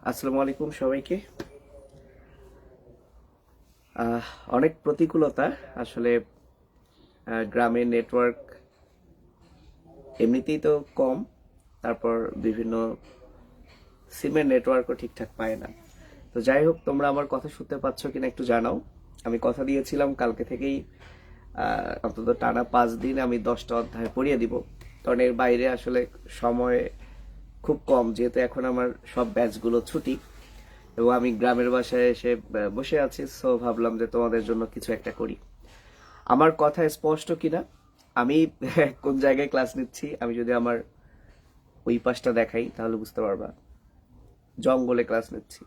আসসালামু আলাইকুম সবাইকে। অনেক প্রতিকূলতা আসলে। গ্রামের নেটওয়ার্ক এমনিতেই তো কম, তারপর বিভিন্ন সিমের নেটওয়ার্কও ঠিকঠাক পায় না। তো যাই হোক, তোমরা আমার কথা শুনতে পাচ্ছ কিনা একটু জানাও। আমি কথা দিয়েছিলাম কালকে থেকেই অন্তত টানা 5 দিন আমি 10টা অধ্যায় পড়িয়ে দিব, কারণ এর বাইরে আসলে সময় খুব কম, যেহেতু এখন আমার সব ব্যাচগুলো ছুটি এবং আমি গ্রামের বাসায় এসে বসে আছি। সো ভাবলাম যে তোমাদের জন্য কিছু একটা করি। আমার কথা স্পষ্ট কিনা আমি কোন জায়গায় ক্লাস নিচ্ছি, আমি যদি আমার ওই পাশটা দেখাই তাহলে বুঝতে পারবা। জঙ্গলে ক্লাস নিচ্ছি,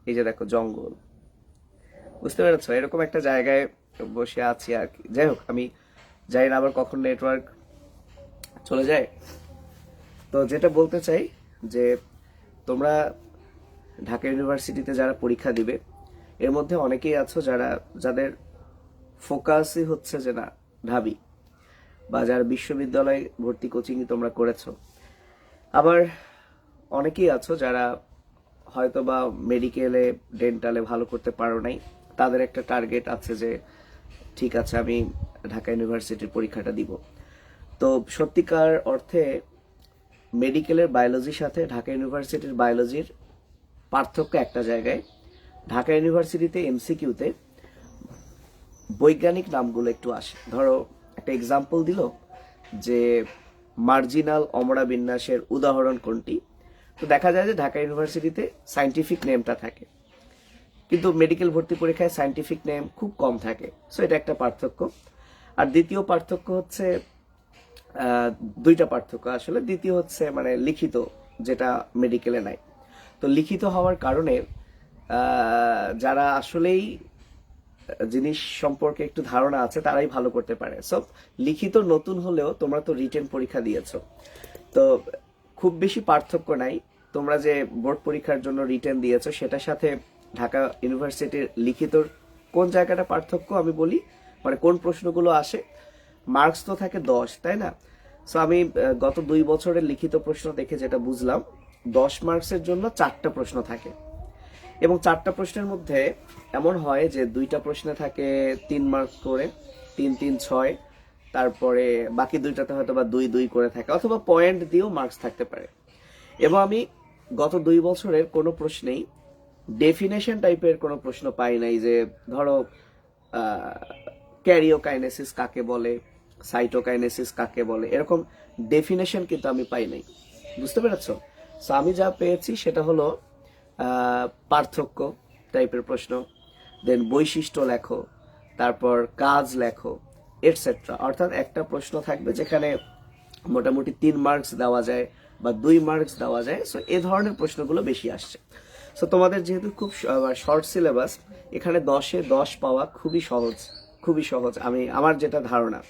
এই যে দেখো জঙ্গল, বুঝতে পেরেছো? এরকম একটা জায়গায় বসে আছি আর কি। যাই হোক, আমি জানি না আবার কখন নেটওয়ার্ক চলে যায়। তো যেটা বলতে চাই যে তোমরা ঢাকা ইউনিভার্সিটিতে যারা পরীক্ষা দিবে, এর মধ্যে অনেকেই আছো যাদের ফোকাসই হচ্ছে যে না ঢাবি, বা যারা বিশ্ববিদ্যালয় ভর্তি কোচিং তোমরা করেছো। আবার অনেকেই আছো যারা হয়তো বা মেডিকেলে ডেন্টালে ভালো করতে পারো নাই, তাদের একটা টার্গেট আছে যে ঠিক আছে আমি ঢাকা ইউনিভার্সিটির পরীক্ষাটা দিব। তো সত্যিকার অর্থে মেডিকেলের বায়োলজির সাথে ঢাকা ইউনিভার্সিটির বায়োলজির পার্থক্য একটা জায়গায়। ঢাকা ইউনিভার্সিটিতে এমসিকিউতে বৈজ্ঞানিক নামগুলো একটু আসে। ধরো একটা এক্সাম্পল দিল যে মার্জিনাল অমরা বিন্যাসের উদাহরণ কোনটি, তো দেখা যায় যে ঢাকা ইউনিভার্সিটিতে সায়েন্টিফিক নেমটা থাকে, কিন্তু মেডিকেল ভর্তি পরীক্ষায় সায়েন্টিফিক নেম খুব কম থাকে। সো এটা একটা পার্থক্য। আর দ্বিতীয় পার্থক্য হচ্ছে, দুইটা পার্থক্য আসলে। দ্বিতীয় হচ্ছে মানে লিখিত, যেটা মেডিকেলে নাই। তো লিখিত হওয়ার কারণে যারা আসলেই জিনিস সম্পর্কে একটু ধারণা আছে তারাই ভালো করতে পারে। সো লিখিত নতুন হলেও তোমরা তো রিটেন পরীক্ষা দিয়েছো, তো খুব বেশি পার্থক্য নাই। তোমরা যে বোর্ড পরীক্ষার জন্য রিটেন দিয়েছো সেটার সাথে ঢাকা ইউনিভার্সিটির লিখিতর কোন জায়গাটা পার্থক্য আমি বলি। মানে কোন প্রশ্নগুলো আসে, মার্কস তো থাকে 10, তাই না? সো আমি গত 2 বছরের লিখিত প্রশ্ন দেখে যেটা বুঝলাম, 10 মার্কসের জন্য 4টা প্রশ্ন থাকে, এবং 4টা প্রশ্নের মধ্যে এমন হয় যে 2টা প্রশ্নে থাকে 3 মার্ক করে, 3 3 6, তারপরে বাকি 2টাতে হয়তো বা 2 2 করে থাকে, অথবা পয়েন্ট দিয়েও মার্কস থাকতে পারে। এবং আমি গত 2 বছরের কোনো প্রশ্নেই ডেফিনেশন টাইপের কোনো প্রশ্ন পাই নাই, যে ধরো ক্যারিওকাইনেসিস কাকে বলে, সাইটোকাইনেসিস কাকে বলে, এরকম ডেফিনেশন কিন্তু আমি পাই নাই। বুঝতে পেরেছো? সো আমি যা পেয়েছি সেটা হলো পার্থক্য টাইপের প্রশ্ন, দেন বৈশিষ্ট্য লেখো, তারপর কাজ লেখো, এটসেট্রা। অর্থাৎ একটা প্রশ্ন থাকবে যেখানে মোটামুটি 3 মার্কস দেওয়া যায় বা 2 মার্কস দেওয়া যায়। সো এ ধরনের প্রশ্নগুলো বেশি আসছে। সো তোমাদের যেহেতু খুব শর্ট সিলেবাস, এখানে 10-এ 10 পাওয়া খুবই সহজ, খুবই সহজ আমি আমার যেটা ধারণা।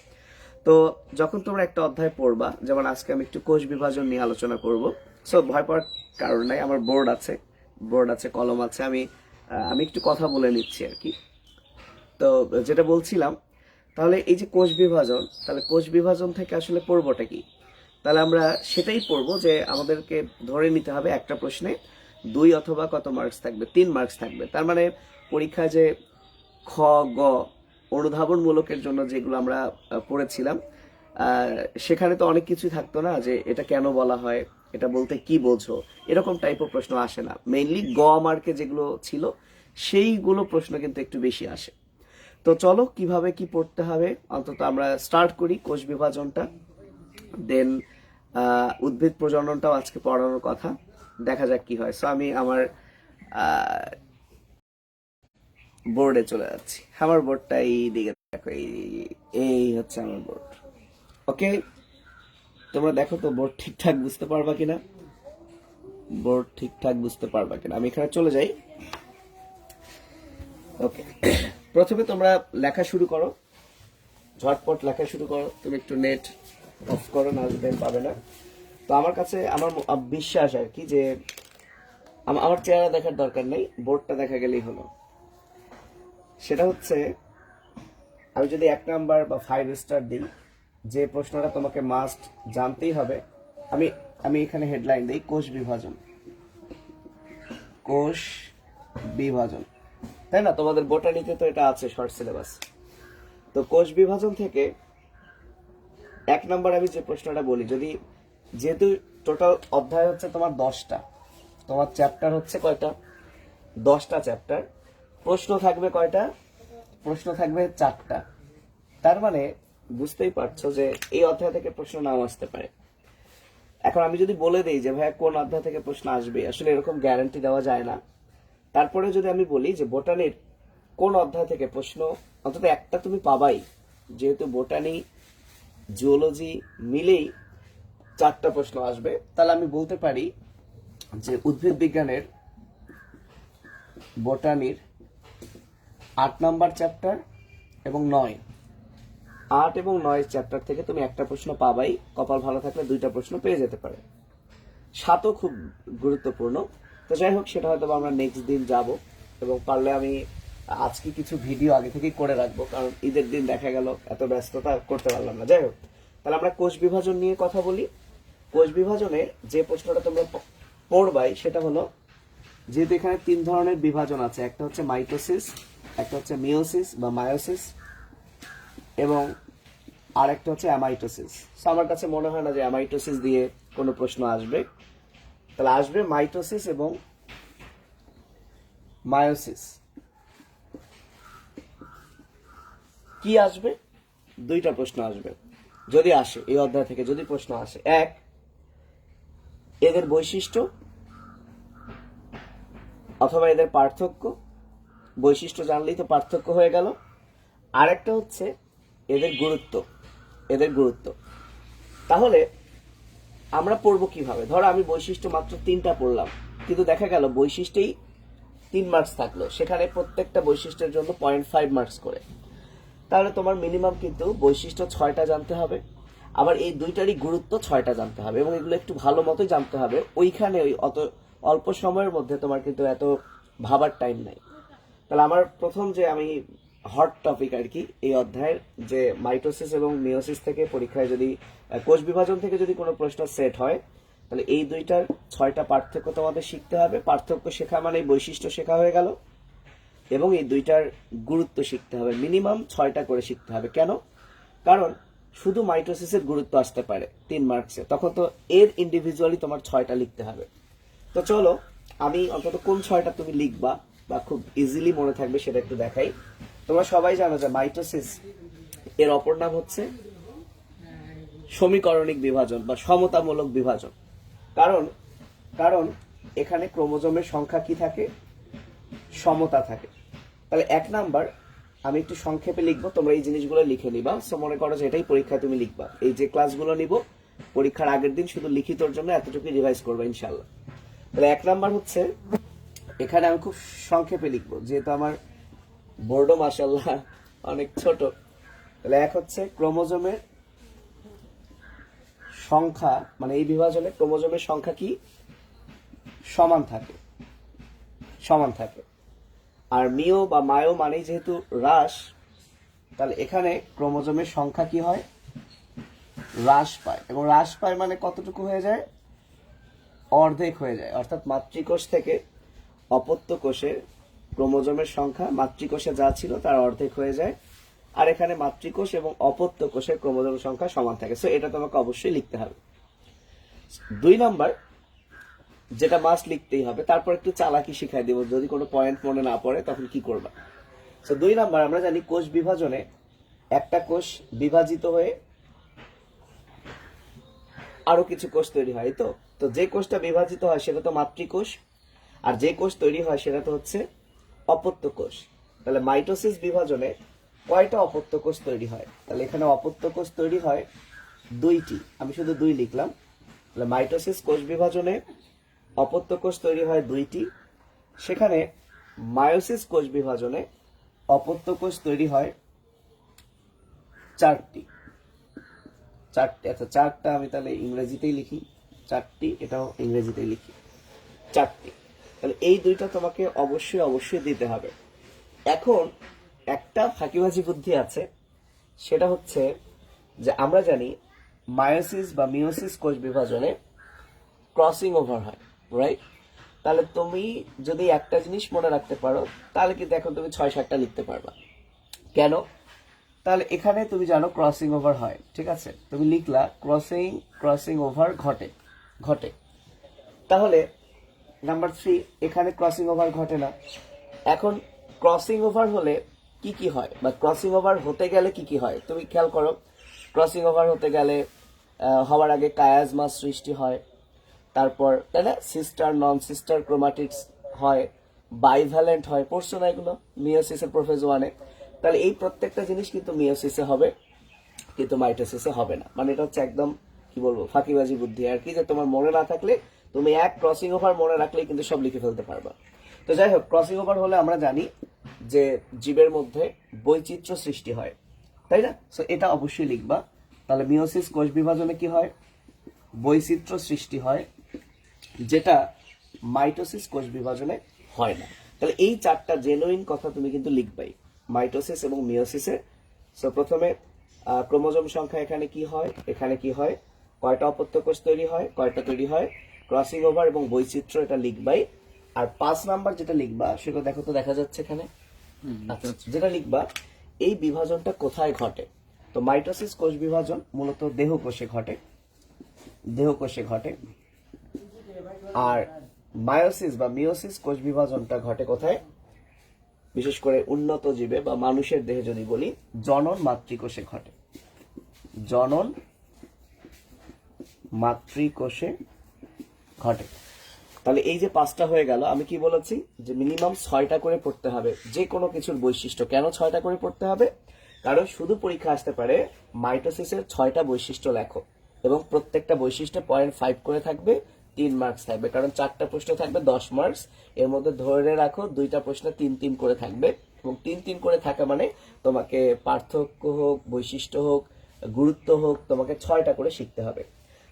তো যখন তোমরা একটা অধ্যায় পড়বা, যেমন আজকে আমি একটু কোষ বিভাজন নিয়ে আলোচনা করব। সো ভয় পাওয়ার কারণ নাই, আমার বোর্ড আছে, কলম আছে। আমি একটু কথা বলে নিচ্ছি আর কি। তো যেটা বলছিলাম, তাহলে এই যে কোষ বিভাজন, তাহলে কোষ বিভাজন থেকে আসলে পড়বোটা কি? তাহলে আমরা সেটাই পড়বো যে আমাদেরকে ধরে নিতে হবে একটা প্রশ্নে 2 অথবা কত মার্কস থাকবে, 3 মার্কস থাকবে। তার মানে পরীক্ষায় যে খ, গ অনুধাবনমূলকের জন্য যেগুলো আমরা পড়েছিলাম, সেখানে তো অনেক কিছুই থাকতো না, যে এটা কেন বলা হয়, এটা বলতে কি বোঝো, এরকম টাইপের প্রশ্ন আসে না। মেইনলি গ মার্কে যেগুলো ছিল সেইগুলো প্রশ্ন কিন্তু একটু বেশি আসে। তো চলো কিভাবে কি পড়তে হবে অন্তত আমরা স্টার্ট করি কোষ বিভাজনটা। দেন উদ্ভিদ প্রজননটাও আজকে পড়ানোর কথা, দেখা যাক কি হয়। সো আমি আমার বোর্ডে চলে যাচ্ছি। আমার বোর্ডটা এই দিকে দেখো, এই এই হচ্ছে আমার বোর্ড। ওকে, তোমরা দেখো তো বোর্ড ঠিকঠাক বুঝতে পারবা কিনা, আমি এখানে চলে যাই। ওকে, প্রথমে তোমরা লেখা শুরু করো, ঝটপট লেখা শুরু করো। তুমি একটু নেট অফ করো, না দেন পাবে না। তো আমার কাছে আমার বিশ্বাস আর কি যে আমার চেহারা দেখার দরকার নেই, বোর্ডটা দেখা গেলেই হলো। সেটা হচ্ছে, আমি যদি 1 নাম্বার বা 5 স্টার দিই, যে প্রশ্নটা তোমাকে মাস্ট জানতেই হবে, আমি আমি এখানে হেডলাইন দিই কোষ বিভাজন। কোষ বিভাজন, তাই না? তোমাদের বোটানিতে তো এটা আছে শর্ট সিলেবাস। তো কোষ বিভাজন থেকে 1 নম্বর আমি যে প্রশ্নটা বলি, যদি যেহেতু টোটাল অধ্যায় হচ্ছে তোমার 10টা, তোমার চ্যাপ্টার হচ্ছে কয়টা? 10টা চ্যাপ্টার। প্রশ্ন থাকবে কয়টা? প্রশ্ন থাকবে 4টা। তার মানে বুঝতেই পারছো যে এই অধ্যায় থেকে প্রশ্ন নাও আসতে পারে। এখন আমি যদি বলে দেই যে ভাইয়া কোন অধ্যায় থেকে প্রশ্ন আসবে, আসলে এরকম গ্যারান্টি দেওয়া যায় না। তারপরে যদি আমি বলি যে বোটানির কোন অধ্যায় থেকে প্রশ্ন অন্তত একটা তুমি পাবাই, যেহেতু বোটানি জিওলজি মিলেই 4টা প্রশ্ন আসবে, তাহলে আমি বলতে পারি যে উদ্ভিদ বিজ্ঞানের বোটানির 8 নাম্বার চ্যাপ্টার এবং 8 এবং 9 চ্যাপ্টার থেকে তুমি একটা প্রশ্ন পাবাই, কপাল ভালো থাকলে 2টা প্রশ্ন পেয়ে যেতে পারে। 7ও খুব গুরুত্বপূর্ণ। তো যাই হোক, সেটা হয়তো আমরা নেক্সট দিন যাব, এবং পারলে আমি আজকে কিছু ভিডিও আগে থেকেই করে রাখবো, কারণ ঈদের দিন দেখা গেল এত ব্যস্ততা করতে পারলাম না। যাই হোক, তাহলে আমরা কোষ বিভাজন নিয়ে কথা বলি। কোষ বিভাজনের যে প্রশ্নটা তোমরা পড়বাই সেটা হলো, যেহেতু এখানে 3 ধরনের বিভাজন আছে, একটা হচ্ছে মাইটোসিস, একটা হচ্ছে মিওসিস বা মায়োসিস, এবং আরেকটা হচ্ছে অ্যামাইটোসিস। আমার কাছে মনে হয় না যে অ্যামাইটোসিস দিয়ে কোনো প্রশ্ন আসবে। তাহলে আসবে মাইটোসিস এবং মায়োসিস। কি আসবে? 2টা প্রশ্ন আসবে যদি আসে, এই অধ্যায় থেকে যদি প্রশ্ন আসে। 1, এদের বৈশিষ্ট্য অথবা এদের পার্থক্য। বৈশিষ্ট্য জানলেই তো পার্থক্য হয়ে গেল। আরেকটা হচ্ছে এদের গুরুত্ব। এদের গুরুত্ব। তাহলে আমরা পড়বো কিভাবে? ধরো আমি বৈশিষ্ট্য মাত্র 3টা পড়লাম, কিন্তু দেখা গেল বৈশিষ্ট্যেই 3 মার্কস থাকলো, সেখানে প্রত্যেকটা বৈশিষ্ট্যের জন্য 0.5 মার্কস করে। তাহলে তোমার মিনিমাম কিন্তু বৈশিষ্ট্য 6টা জানতে হবে, আবার এই 2টারই গুরুত্ব 6টা জানতে হবে, এবং এগুলো একটু ভালো মতোই জানতে হবে। ওইখানে ওই অত অল্প সময়ের মধ্যে তোমার কিন্তু এত ভাবার টাইম নাই। তাহলে আমার প্রথম যে আমি হট টপিক আর কি এই অধ্যায়ের, যে মাইটোসিস এবং মিওসিস থেকে পরীক্ষায় যদি কোষ বিভাজন থেকে যদি কোনো প্রশ্ন সেট হয়, তাহলে এই 2টার 6টা পার্থক্য তোমাদের শিখতে হবে। পার্থক্য শেখা মানে বৈশিষ্ট্য শেখা হয়ে গেল, এবং এই 2টার গুরুত্ব শিখতে হবে। মিনিমাম 6টা করে শিখতে হবে। কেন? কারণ শুধু মাইটোসিসের গুরুত্ব আসতে পারে 3 মার্কসে, তখন তো এর ইন্ডিভিজুয়ালি তোমার 6টা লিখতে হবে। তো চলো আমি অন্তত কোন 6টা তুমি লিখবা বা খুব ইজিলি মনে থাকবে সেটা একটু দেখাই। তোমরা সবাই জানো যে মাইটোসিস এর অপর নাম হচ্ছে সমীকরণিক বিভাজন বা সমতামূলক বিভাজন। কারণ কারণ এখানে ক্রোমোজোমের সংখ্যা কি থাকে? সমতা থাকে। তাহলে 1 নাম্বার আমি একটু সংক্ষেপে লিখবো, তোমরা এই জিনিসগুলো লিখে নিবা। সো মনে করো যে এটাই পরীক্ষায় তুমি লিখবা। এই যে ক্লাসগুলো নিব পরীক্ষার আগের দিন শুধু লিখিতর জন্য এতটুকু রিভাইজ করবা ইনশাআল্লাহ। তাহলে 1 নাম্বার হচ্ছে, এখানে আমি খুব সংক্ষেপে লিখবো যেহেতু আমার বোর্ডও মাশাআল্লাহ অনেক ছোট। তাহলে 1 হচ্ছে ক্রোমোজোমের সংখ্যা, মানে এই বিভাজনে ক্রোমোজোমের সংখ্যা কি? সমান থাকে, সমান থাকে। আর মিও বা মায়ো মানে যেহেতু হ্রাস, তাহলে এখানে ক্রোমোজোমের সংখ্যা কি হয়? হ্রাস পায়। এবং হ্রাস পায় মানে কতটুকু হয়ে যায়? অর্ধেক হয়ে যায়। অর্থাৎ মাতৃকোষ থেকে অপত্য কোষের ক্রোমোজোমের সংখ্যা মাতৃকোষে যা ছিল তার অর্ধেক হয়ে যায়, আর এখানে মাতৃকোষ এবং অপত্য কোষের ক্রোমোজোমের সংখ্যা সমান থাকে। সো এটা তোমাকে অবশ্যই লিখতে হবে। 2 নাম্বার যেটা মাস্ট লিখতেই হবে, তারপর একটু চালাকি শিখাই দেব, যদি কোনো পয়েন্ট মনে না পড়ে তখন কি করবা। তো 2 নাম্বার, আমরা জানি কোষ বিভাজনে একটা কোষ বিভাজিত হয়ে আরো কিছু কোষ তৈরি হয়। তো যে কোষটা বিভাজিত হয় সেটা তো মাতৃকোষ, আর যে কোষ তৈরি হয় সেটা তো হচ্ছে অপত্য কোষ। তাহলে মাইটোসিস বিভাজনে কয়টা অপত্য কোষ তৈরি হয়? তাহলে এখানে অপত্য কোষ তৈরি হয় 2টি, আমি শুধু 2 লিখলাম। তাহলে মাইটোসিস কোষ বিভাজনে অপত্য কোষ তৈরি হয় 2টি, সেখানে মায়োসিস কোষ বিভাজনে অপত্য কোষ তৈরি হয় 4টি। আচ্ছা 4টা আমি তাহলে ইংরেজিতেই লিখি, 4টি এটাও ইংরেজিতেই লিখি, 4টি। তাহলে এই 2টা তোমাকে অবশ্যই অবশ্যই দিতে হবে। এখন একটা ফাঁকিবাজি বুদ্ধি আছে, সেটা হচ্ছে যে আমরা জানি মায়োসিস বা মিওসিস কোষ বিভাজনে ক্রসিং ওভার হয়, রাইট? তাহলে তুমি যদি একটা জিনিস মনে রাখতে পারো তাহলে কিন্তু এখন তুমি 6-7টা লিখতে পারবা। কেন? তাহলে এখানে তুমি জানো ক্রসিং ওভার হয়, ঠিক আছে, তুমি লিখলা ক্রসিং ওভার ঘটে ঘটে। তাহলে নাম্বার 3, এখানে ক্রসিং ওভার ঘটে না। এখন ক্রসিং ওভার হলে কি কি হয়, বা ক্রসিং ওভার হতে গেলে কি কি হয় তুমি খেয়াল করো। ক্রসিং ওভার হতে গেলে হওয়ার আগে কায়াজমা সৃষ্টি হয়, তারপর তাই না, সিস্টার নন সিস্টার ক্রোমাটিক্স হয়, বাইভ্যালেন্ট হয়, পড়ছো না এগুলো মিওসিসের প্রোফেজ 1-এ। তাহলে এই প্রত্যেকটা জিনিস কিন্তু মিওসিসে হবে, কিন্তু মাইটোসিসে হবে না। মানে এটা হচ্ছে একদম কি বলবো ফাঁকিবাজি বুদ্ধি আর কি, যে তোমার মনে না থাকলে তুমি এক ক্রসিং ওভার মনে রাখলেই কিন্তু সব লিখে ফেলতে পারবা। তো যাই হোক, ক্রসিং ওভার হলে আমরা জানি যে জীবের মধ্যে বৈচিত্র্য সৃষ্টি হয়, তাই না? সো এটা অবশ্যই লিখবা। তাহলে মিওসিস কোষ বিভাজনে কি হয়? বৈচিত্র্য সৃষ্টি হয়, যেটা মাইটোসিস কোষ বিভাজনে হয় না। তাহলে এই 4টা জেনুইন কথা তুমি কিন্তু লিখবাই মাইটোসিস এবং মিওসিসে। সো প্রথমে ক্রোমোজোম সংখ্যা এখানে কি হয়, এখানে কি হয়, কয়টা অপত্য কোষ তৈরি হয়, কয়টা তৈরি হয়, ক্রসিং ওভার এবং বৈচিত্র্য, এটা লিখবাই। আর 5 নাম্বার যেটা লিখবা সেটা দেখো তো, দেখা যাচ্ছে এখানে, যেটা লিখবা এই বিভাজনটা কোথায় ঘটে। তো মাইটোসিস কোষ বিভাজন মূলত দেহকোষে ঘটে, দেহকোষে ঘটে। আর মায়োসিস বা মিওসিস কোষ বিভাজনটা ঘটে কোথায়? বিশেষ করে উন্নত জীবে বা মানুষের দেহে যদি বলি, জনন মাতৃকোষে ঘটে, জনন মাতৃকোষে ঘটে। তাহলে এই যে 5টা হয়ে গেল, আমি কি বলেছি যে মিনিমাম 6টা করে পড়তে হবে যে কোনো কিছুর বৈশিষ্ট্য। কেন 6টা করে পড়তে হবে? কারণ শুধু পরীক্ষা আসতে পারে মাইটোসিসের 6টা বৈশিষ্ট্য লেখো, এবং প্রত্যেকটা বৈশিষ্ট্য 0.5 করে থাকবে, 3 মার্কস থাকবে। কারণ 4টা প্রশ্ন থাকবে 10 মার্কস, এর মধ্যে ধরে রাখো 2টা প্রশ্ন 3-3 করে থাকবে, এবং 3-3 করে থাকা মানে তোমাকে পার্থক্য হোক, বৈশিষ্ট্য হোক, গুরুত্ব হোক, তোমাকে 6টা করে শিখতে হবে।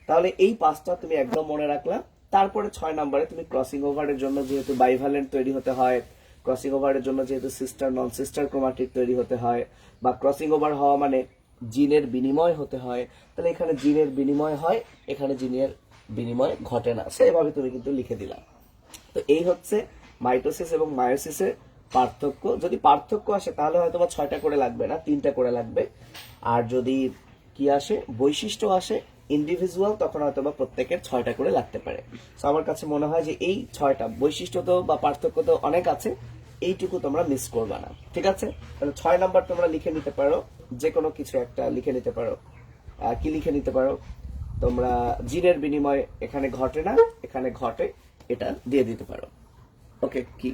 তাহলে এই 5টা তুমি একদম মনে রাখলা। তারপরে 6 নম্বরে তুমি ক্রসিং ওভারের জন্য যেহেতু বাইভ্যালেন্ট তৈরি হতে হয়, ক্রসিং ওভারের জন্য যেহেতু সিস্টার নন সিস্টার ক্রোমাটিক তৈরি হতে হয়, বা ক্রসিং ওভার হওয়া মানে জিনের বিনিময় হতে হয়, তাহলে এখানে জিনের বিনিময় হয়, এখানে জিনের বিনিময় ঘটে না। সেভাবে তুমি কিন্তু লিখে দিলা। তো এই হচ্ছে মাইটোসিস এবং মায়োসিসের পার্থক্য। যদি পার্থক্য আসে তাহলে হয়তো বা 6টা করে লাগবে না, 3টা করে লাগবে। আর যদি কি আসে, বৈশিষ্ট্য আসে ইন্ডিভিজুয়াল, তখন হয়তো বা প্রত্যেকের 6টা করে লাগতে পারে। তো আমার কাছে মনে হয় যে এই 6টা বৈশিষ্ট্য তো বা পার্থক্য তো অনেক আছে, এইটুকু তোমরা মিস করবা না, ঠিক আছে? তাহলে 6 নাম্বার তোমরা লিখে নিতে পারো, যে কোনো কিছু একটা লিখে নিতে পারো। কি লিখে নিতে পারো তোমরা? জিনের বিনিময় এখানে ঘটে না, এখানে ঘটে, এটা দিয়ে দিতে পারো। ওকে, কি?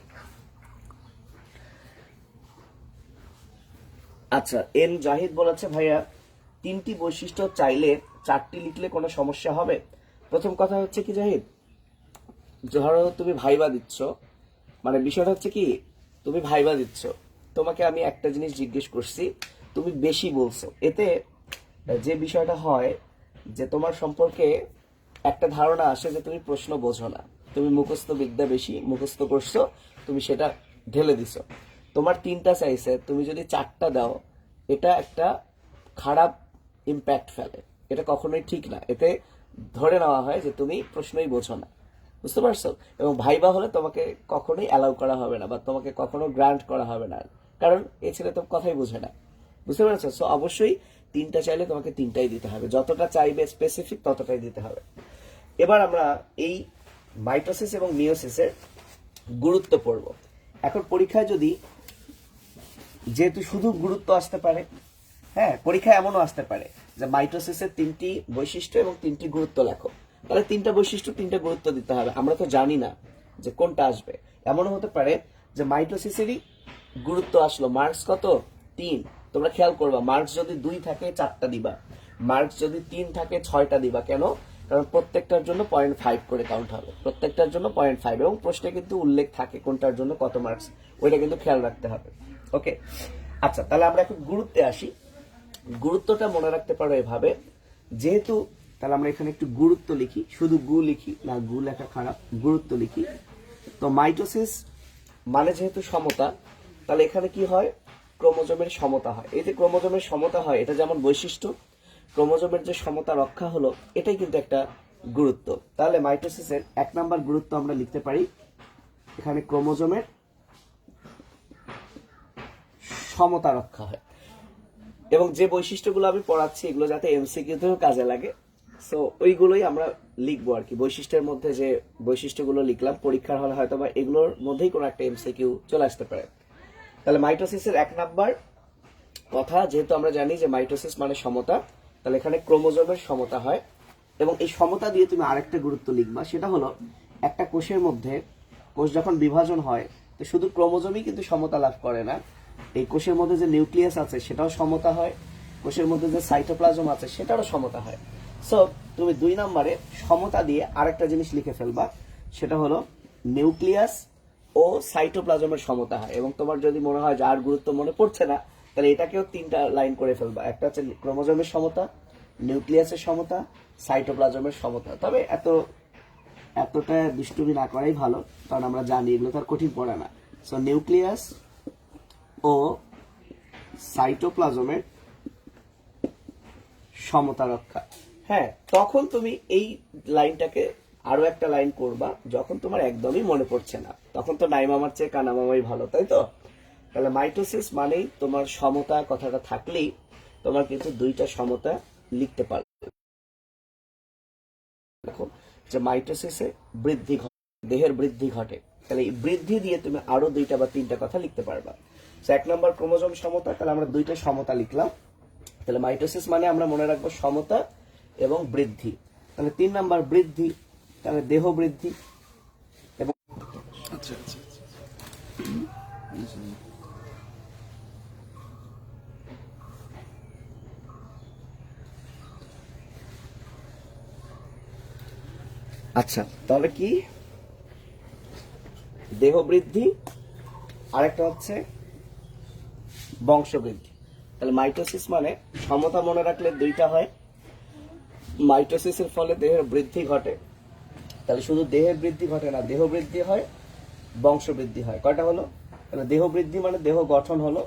আচ্ছা, এন জাহিদ বলেছে ভাইয়া 3টি বৈশিষ্ট্য চাইলে 4টি লিখলে কোনো সমস্যা হবে? প্রথম কথা হচ্ছে কি জাহিদ, ধরো তুমি ভাইবা দিচ্ছ, মানে বিষয়টা হচ্ছে কি, তুমি ভাইবা দিচ্ছ, তোমাকে আমি একটা জিনিস জিজ্ঞেস করছি, তুমি বেশি বলছো, এতে যে বিষয়টা হয় যে তোমার সম্পর্কে একটা ধারণা আসে যে তুমি প্রশ্ন বোঝো না, তুমি মুখস্থ বিদ্যা বেশি মুখস্থ করছো, তুমি সেটা ঢেলে দিছো। তোমার 3টা চাইছে, তুমি যদি 4টা দাও, এটা একটা খারাপ ইম্প্যাক্ট ফেলে, এটা কখনোই ঠিক না। এতে ধরে নেওয়া হয় যে তুমি প্রশ্নই বোঝো না, বুঝতে পারছো? এবং ভাইবা হলে তোমাকে কখনোই অ্যালাউ করা হবে না, বা তোমাকে কখনো গ্রান্ট করা হবে না, কারণ এই ছেলে তো কথাই বোঝে না, বুঝতে পারছো? সো অবশ্যই 3টা চাইলে তোমাকে 3টাই দিতে হবে, যতটা চাইবে স্পেসিফিক ততটাই দিতে হবে। এবার আমরা এই মাইটোসিস এবং মিওসিসের গুরুত্ব পড়ব। এখন পরীক্ষায় যদি, যেহেতু শুধু গুরুত্ব আসতে পারে, হ্যাঁ, পরীক্ষায় এমনও আসতে পারে যে মাইটোসিসের 3টি বৈশিষ্ট্য এবং 3টি গুরুত্ব লেখো, তাহলে 3টা বৈশিষ্ট্য 3টা গুরুত্ব দিতে হবে। আমরা তো জানি না যে কোনটা আসবে। এমনও হতে পারে যে মাইটোসিসেরই গুরুত্ব আসলো, মার্কস কত? 3। তোমরা খেয়াল করবা, মার্কস যদি 2 থাকে 4টা দিবা, মার্কস যদি 3 থাকে 6টা দিবা। কেন? কারণ প্রত্যেকটার জন্য 0.5 করে কাউন্ট হবে, প্রত্যেকটার জন্য 0.5, এবং প্রশ্নে কিন্তু উল্লেখ থাকে কোনটার জন্য কত মার্কস, ওইটা কিন্তু খেয়াল রাখতে হবে। ওকে, আচ্ছা, তাহলে আমরা এখন গুরুত্বে আসি। গুরুত্বটা মনে রাখতে পারো এভাবে, যেহেতু, তাহলে আমরা এখানে একটু গুরুত্ব লিখি, শুধু গু লিখি না, গু লেখা খারাপ, গুরুত্ব লিখি। তো মাইটোসিস মানে যেহেতু সমতা, তাহলে এখানে কি হয়? ক্রোমোজোমের সমতা হয়। এই যে ক্রোমোজোমের সমতা হয়, এটা যেমন বৈশিষ্ট্য, ক্রোমোজোমের যে সমতা রক্ষা হলো, এটাই কিন্তু একটা গুরুত্ব। তাহলে মাইটোসিসের 1 নাম্বার গুরুত্ব আমরা লিখতে পারি এখানে ক্রোমোজোমের সমতা রক্ষা হয়। এবং যে বৈশিষ্ট্যগুলো আমি পড়াচ্ছি এগুলো যাতে এমসিকিউতেও কাজে লাগে, সো ওইগুলোই আমরা লিখবো আর কি। বৈশিষ্ট্যের মধ্যে যে বৈশিষ্ট্যগুলো লিখলাম পরীক্ষার হলে হয়তো বা এগুলোর মধ্যেই কোনো একটা এমসিকিউ চলে আসতে পারে। তাহলে মাইটোসিসের 1 নাম্বার কথা, যেহেতু আমরা জানি যে মাইটোসিস মানে সমতা, তাহলে এখানে ক্রোমোজোমের সমতা হয়। এবং এই সমতা দিয়ে তুমি আরেকটা গুরুত্ব লিখবা, সেটা হলো একটা কোষের মধ্যে কোষ যখন বিভাজন হয় তো শুধু ক্রোমোজোমই কিন্তু সমতা লাভ করে না, এই কোষের মধ্যে যে নিউক্লিয়াস আছে সেটাও সমতা হয়, কোষের মধ্যে যে সাইটোপ্লাজম আছে সেটারও সমতা হয়। সো তুমি 2 নম্বরে সমতা দিয়ে আরেকটা জিনিস লিখে ফেলবা, সেটা হলো নিউক্লিয়াস ও সাইটোপ্লাজমের সমতা হয়। এবং তোমার যদি মনে হয় যে আর গুরুত্ব মনে পড়ছে না, তাহলে এটাকেও 3টা লাইন করে ফেলবা। একটা হচ্ছে ক্রোমোজোমের সমতা, নিউক্লিয়াসের সমতা, সাইটোপ্লাজমের সমতা। তবে এতটা দুষ্টুমি না করাই ভালো, কারণ আমরা জানি এগুলো তার কঠিন পড়ে না। সো নিউক্লিয়াস ও সাইটোপ্লাজমের সমতা রক্ষা। হ্যাঁ, তখন তুমি এই লাইনটাকে আরো একটা লাইন করবা যখন তোমার একদমই মনে পড়ছে না, তখন তো নাই মামার চেয়ে কানা মামাই ভালো, তাই তো? তাহলে মাইটোসিস মানেই তোমার সমতা কথাটা থাকলেই তোমার কিন্তু 2টা সমতা লিখতে পারবে। দেখো যে মাইটোসিসে বৃদ্ধি ঘটে, দেহের বৃদ্ধি ঘটে, তাহলে এই বৃদ্ধি দিয়ে তুমি আরো 2টা বা 3টা কথা লিখতে পারবা। 1 নম্বর ক্রোমোজোম সমতা, তাহলে আমরা 2টা সমতা লিখলাম। তাহলে মাইটোসিস মানে আমরা মনে রাখবো সমতা এবং বৃদ্ধি। তাহলে 3 নাম্বার বৃদ্ধি, তাহলে দেহ বৃদ্ধি। এবং আচ্ছা আচ্ছা আচ্ছা, তাহলে কি দেহ বৃদ্ধি, আরেকটা হচ্ছে বংশবৃদ্ধি। তাহলে মাইটোসিস মানে সমতা মনে রাখলে 2টা হয়, মাইটোসিসের ফলে দেহের বৃদ্ধি ঘটে। তাহলে শুধু দেহের বৃদ্ধি ঘটে না, দেহ বৃদ্ধি হয়, বংশবৃদ্ধি হয়। কয়টা হলো? তাহলে দেহ বৃদ্ধি মানে দেহ গঠন হলো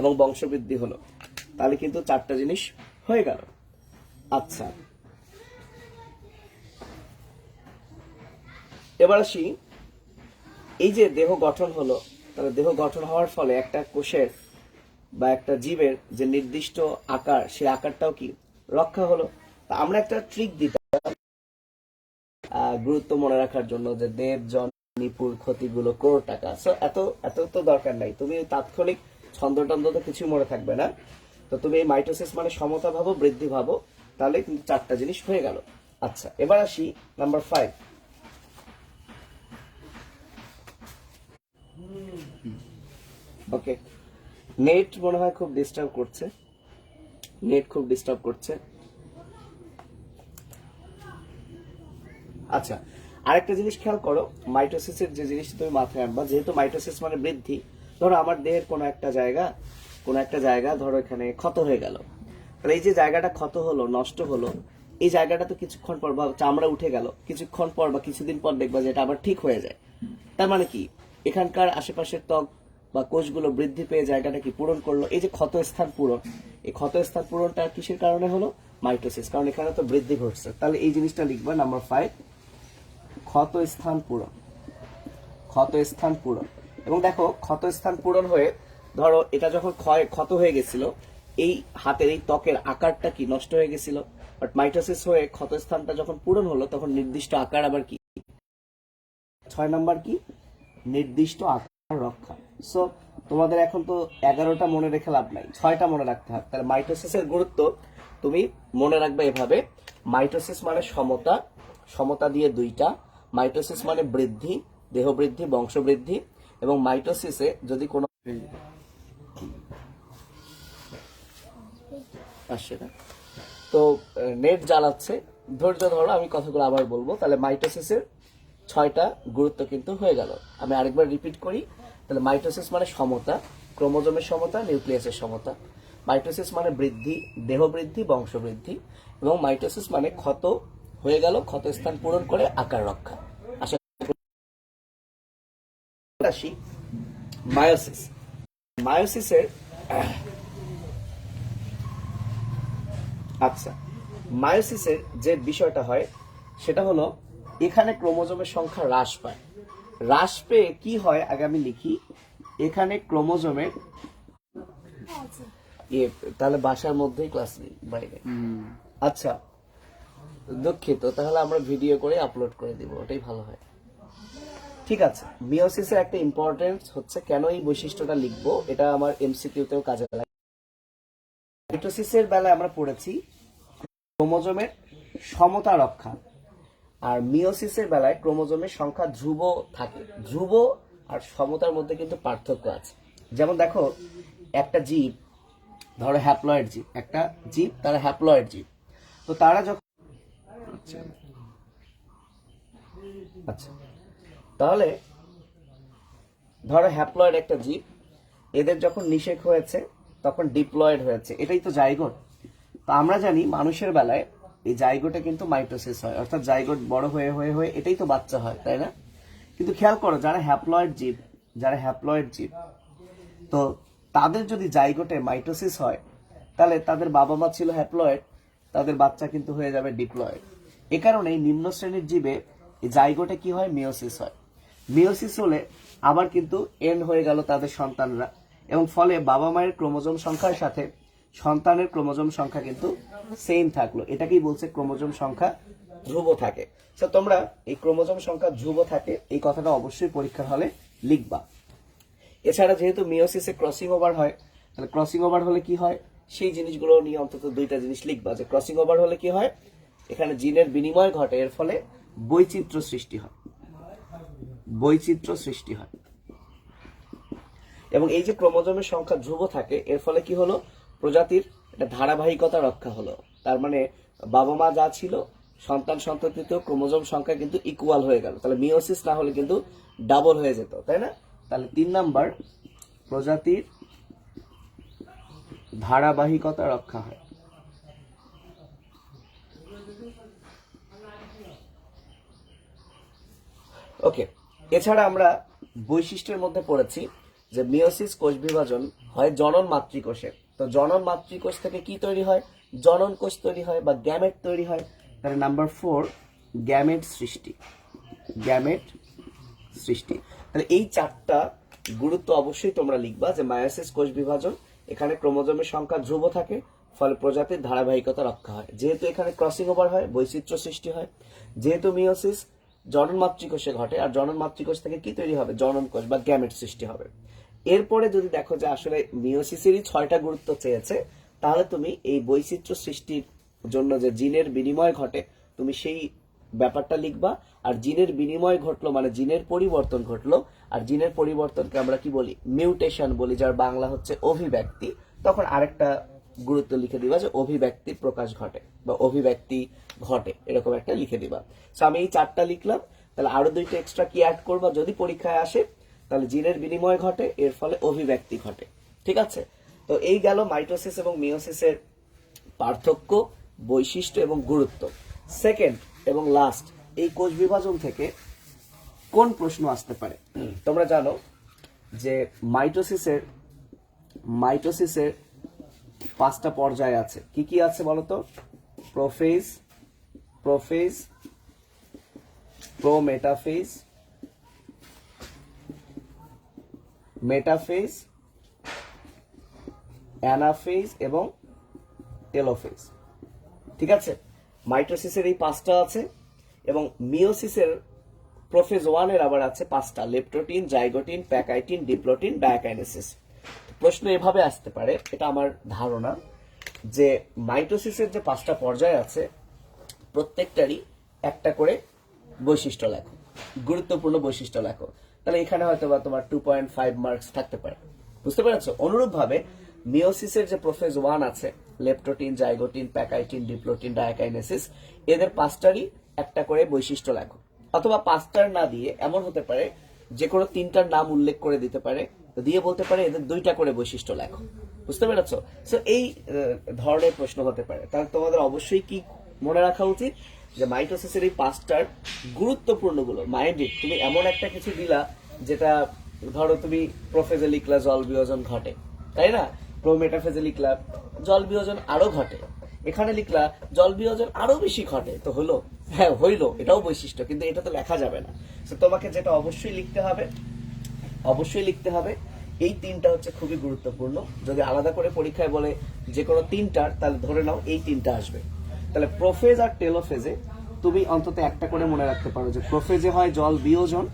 এবং বংশবৃদ্ধি হলো, তাহলে কিন্তু 4টা জিনিস হয়ে গেল। আচ্ছা, এবার আসি, এই যে দেহ গঠন হলো, তাহলে দেহ গঠন হওয়ার ফলে একটা কোষের বা একটা জীবের যে নির্দিষ্ট আকার, সেই আকারটাও কি রক্ষা হলো। তা আমরা একটা ট্রিক দিতাম গুরুত্ব মনে রাখার জন্য, যে দেব জন নিপুর ক্ষতিগুলো করোড় টাকা। সো এত এত তো দরকার নাই, তুমি তাৎক্ষণিক ছন্দ টন্দ তো কিছু মনে থাকবে না। তো তুমি এই মাইটোসিস মানে সমতা ভাবো, বৃদ্ধি ভাবো, তাহলে কিন্তু 4টা জিনিস হয়ে গেল। আচ্ছা, এবার আসি নাম্বার 5। ওকে, নেট মনে হয় খুব ডিস্টার্ব করছে, নেট খুব ডিস্টার্ব করছে। আচ্ছা, আরেকটা জিনিস খেয়াল করো, মাইটোসিসের যে জিনিস তুমি মাথায় আনবা, যেহেতু মাইটোসিস মানে বৃদ্ধি, ধরো আমার দেহের কোনো একটা জায়গা ধরো এখানে ক্ষত হয়ে গেল, তাহলে এই যে জায়গাটা ক্ষত হলো, নষ্ট হলো, এই জায়গাটা তো কিছুক্ষণ পর বা চামড়া উঠে গেল, কিছুক্ষণ পর বা কিছুদিন পর দেখবা যে এটা আবার ঠিক হয়ে যায়। তার মানে কি, এখানকার আশেপাশের ত্বক বা কোষগুলো বৃদ্ধি পেয়ে জায়গাটা কি পূরণ করলো। এই যে ক্ষত স্থান পূরণ, এই ক্ষত স্থান পূরণটা কিসের কারণে হলো? মাইটোসিস, কারণ এখানে তো বৃদ্ধি ঘটছে। তাহলে এই জিনিসটা লিখবা নাম্বার 5, ক্ষত স্থান পূরণ, ক্ষত স্থান পূরণ। এবং দেখো ক্ষত স্থান পূরণ হয়ে ধরো এটা যখন ক্ষত হয়ে গেছিল, এই হাতের এই ত্বকের আকারটা কি নষ্ট হয়ে গেছিল, বাট মাইটোসিস হয়ে ক্ষত স্থানটা যখন পূরণ হলো তখন নির্দিষ্ট আকার আবার কি। 6 নাম্বার কি, নির্দিষ্ট আকার রক্ষা। সো তোমাদের এখন তো 11টা মনে রেখে লাভ নাই, 6টা মনে রাখতে হবে। তাহলে মাইটোসিসের গুরুত্ব তুমি মনে রাখবে এভাবে, মাইটোসিস মানে সমতা, সমতা দিয়ে 2টা, মাইটোসিস মানে বৃদ্ধি, দেহ বৃদ্ধি, বংশবৃদ্ধি, এবং মাইটোসিসে যদি কোনো আসছে না, তো নেট জ্বালাচ্ছে, ধৈর্য ধরো, আমি কথাগুলো আবার বলবো। তাহলে মাইটোসিসের 6টা গুরুত্ব কিন্তু হয়ে গেল। আমি আরেকবার রিপিট করি, তাহলে মাইটোসিস মানে সমতা, ক্রোমোজোমের সমতা, নিউক্লিয়াসের সমতা। মাইটোসিস মানে বৃদ্ধি, দেহ বৃদ্ধি, বংশবৃদ্ধি, এবং মাইটোসিস মানে ক্ষত হয়ে গেল, ক্ষত স্থান পূরণ করে আকার রক্ষা। আশা আসি মায়োসিস। মায়োসিসের আচ্ছা, মায়োসিসের যে বিষয়টা হয় সেটা হলো এখানে ক্রোমোজোমের সংখ্যা হ্রাস পায়। হ্রাস পেয়ে কি হয় আগে আমি লিখি, এখানে ক্রোমোজোমের তাহলে বাসার মধ্যেই ক্লাস নেই বাইরে। আচ্ছা দুঃখিত, তাহলে আমরা ভিডিও করে আপলোড করে দিব, ওটাই ভালো হয়। ঠিক আছে, মিওসিসের একটা ইম্পর্টেন্স হচ্ছে কেন এই বৈশিষ্ট্যটা লিখবো, এটা আমার এমসিকিউতেও কাজে লাগে। মাইটোসিসের বেলায় আমরা পড়েছি ক্রোমোজোমের সমতা রক্ষা, আর মিওসিসের বেলায় ক্রোমোজোমের সংখ্যা ধ্রুব থাকে। ধ্রুব আর সমতার মধ্যে কিন্তু পার্থক্য আছে। যেমন দেখো একটা জীব, ধরো হ্যাপ্লয়েড জীব, একটা জীব তারা হ্যাপ্লয়েড জীব, তো তারা যখন আচ্ছা তাহলে ধরো হ্যাপ্লয়েড একটা জীব, এদের যখন নিষেক হয়েছে তখন ডিপ্লয়েড হয়েছে, এটাই তো জাইগোট। তো আমরা জানি মানুষের বেলায় এই জাইগোটে কিন্তু মাইটোসিস হয়, অর্থাৎ জাইগোট বড় হয়ে হয়ে হয়ে এটাই তো বাচ্চা হয়, তাই না? কিন্তু খেয়াল করো যারা হ্যাপ্লয়েড জীব, তো তাদের যদি জাইগোটে মাইটোসিস হয়, তাহলে তাদের বাবা মা ছিল হ্যাপ্লয়েড, তাদের বাচ্চা কিন্তু হয়ে যাবে ডিপ্লয়েড। এ কারণে নিম্ন শ্রেণীর জীবে জাইগোটে কি হয়, মিওসিস হয়। মিওসিস হলে আবার কিন্তু এন্ড হয়ে গেল তাদের সন্তানরা, এবং ফলে বাবা মায়ের ক্রোমোজোম সংখ্যার সাথে সন্তানের ক্রোমোজোম সংখ্যা কিন্তু সেম থাকলো। এটাকেই বলছে ক্রোমোজোম সংখ্যা ধ্রুব থাকে। তো তোমরা এই ক্রোমোজোম সংখ্যা ধ্রুব থাকে এই কথাটা অবশ্যই পরীক্ষার হলে লিখবা। এছাড়া যেহেতু মিওসিসে ক্রসিং ওভার হয়, তাহলে ক্রসিং ওভার হলে কি হয় সেই জিনিসগুলো নিয়ে অন্তত দুইটা জিনিস লিখবা, যে ক্রসিং ওভার হলে কি হয়, এখানে জিনের বিনিময় ঘটে, এর ফলে বৈচিত্র্য সৃষ্টি হয়। এবং এই যে ক্রোমোজোমের সংখ্যা ধ্রুব থাকে, এর ফলে কি হলো, প্রজাতির একটা ধারাবাহিকতা রক্ষা হলো। তার মানে বাবা মা যা ছিল সন্তান সন্ততিতেও ক্রোমোজোম সংখ্যা কিন্তু ইকুয়াল হয়ে গেল, তাহলে মিওসিস না হলে কিন্তু ডাবল হয়ে যেত, তাই না? তাহলে 3 নাম্বার, প্রজাতির ধারাবাহিকতা রক্ষা হয়। ওকে, এছাড়া আমরা বৈশিষ্ট্যের মধ্যে পড়েছি যে মিওসিস কোষ বিভাজন হয় জনন মাতৃকোষে। তো জনন মাতৃকোষ থেকে কি তৈরি হয়, জনন কোষ তৈরি হয় বা গ্যামেট তৈরি হয়। তাহলে নাম্বার 4, গ্যামেট সৃষ্টি। তাহলে এই 4টা গুরুত্ব অবশ্যই তোমরা লিখবা, যে মায়োসিস কোষ বিভাজন, এখানে ক্রোমোজোমের সংখ্যা ধ্রুব থাকে, ফলে প্রজাতির ধারাবাহিকতা রক্ষা হয়। যেহেতু এখানে ক্রসিং ওভার হয়, বৈচিত্র্য সৃষ্টি হয়। যেহেতু মিওসিস জনন মাতৃকোষে ঘটে, আর জনন মাতৃকোষ থেকে কি তৈরি হবে, জনন কোষ বা গ্যামেট সৃষ্টি হবে। এরপরে যদি দেখো যে আসলে মিওসিসেরই 6টা গুরুত্ব চেয়েছে, তাহলে তুমি এই বৈচিত্র্য সৃষ্টির জন্য যে জিনের বিনিময় ঘটে, তুমি সেই ব্যাপারটা লিখবা। আর জিনের বিনিময় ঘটলো মানে জিনের পরিবর্তন ঘটলো, আর জিনের পরিবর্তনকে আমরা কি বলি, মিউটেশন বলি, যার বাংলা হচ্ছে অভিব্যক্তি। তখন আরেকটা গুরুত্ব লিখে দিবা যে অভিব্যক্তির প্রকাশ ঘটে বা অভিব্যক্তি ঘটে, এরকম একটা লিখে দিবা। তো আমি এই 4টা লিখলাম, তাহলে আরো 2টা এক্সট্রা কি অ্যাড করবা যদি পরীক্ষায় আসে, তাহলে জিনের বিনিময় ঘটে, এর ফলে অভিব্যক্তি ঘটে। ঠিক আছে, তো এই গেল মাইটোসিস এবং মিওসিসের পার্থক্য, বৈশিষ্ট্য এবং গুরুত্ব। সেকেন্ড এবং লাস্ট, এই কোষ বিভাজন থেকে কোন প্রশ্ন আসতে পারে? তোমরা জানো যে মাইটোসিসের 5টা পর্যায় আছে। কি কি আছে বলতো? প্রোফেজ, প্রোমেটাফেজ, মেটাফেজ, অ্যানাফেজ এবং টেলোফেজ। ঠিক আছে, মাইটোসিসের এই 5টা আছে, এবং মিওসিসের প্রোফেজ 1 এর আবার আছে 5টা, leptotene, zygotene, pachytene, diplotene, diakinesis. প্রশ্ন এভাবে আসতে পারে, এটা আমার ধারণা, যে মাইটোসিসের যে 5টা পর্যায় আছে, প্রত্যেকটারই একটা করে বৈশিষ্ট্য লেখো, গুরুত্বপূর্ণ বৈশিষ্ট্য লেখো। তাহলে এখানে হয়তো বা তোমার 2.5 মার্কস থাকতে পারে। বুঝতে পেরেছো? অনুরূপ ভাবে মিওসিসের যে প্রোফেজ 1 আছে, leptotene, zygotene, pachytene, diplotene, diakinesis, এদের 5টারই একটা করে বৈশিষ্ট্য লেখো। অথবা 5টার না দিয়ে এমন হতে পারে যে কোনো 3টার নাম উল্লেখ করে দিতে পারে, দিয়ে বলতে পারে এদের 2টা করে বৈশিষ্ট্য লেখো। বুঝতে পেরেছো? সো এই ধরনের প্রশ্ন হতে পারে। তাহলে তোমাদের অবশ্যই কি মনে রাখা উচিত, যে মাইটোসিসের এই 5টার গুরুত্বপূর্ণ গুলো মাইন্ডেড। তুমি এমন একটা কিছু দিলা যেটা, ধরো তুমি প্রোফেজে লিখলা জল বিয়োজন ঘটে, তাই না? প্রোমেটাফেজে লিখলা জল বিয়োজন আরো ঘটে, এখানে লিখলা জল বিয়োজন আরো বেশি ঘটে, তো হলো। হ্যাঁ হইলো, এটাও বৈশিষ্ট্য, কিন্তু এটা তো লেখা যাবে না। তো তোমাকে যেটা অবশ্যই লিখতে হবে এই তিনটা হচ্ছে খুবই গুরুত্বপূর্ণ। যদি আলাদা করে পরীক্ষায় বলে যে কোনো তিনটার, তাহলে ধরে নাও এই তিনটা আসবে। তাহলে প্রোফেজ আর টেলোফেজে তুমি অন্তত একটা করে মনে রাখতে পারো যে প্রোফেজে হয় জল বিয়োজন,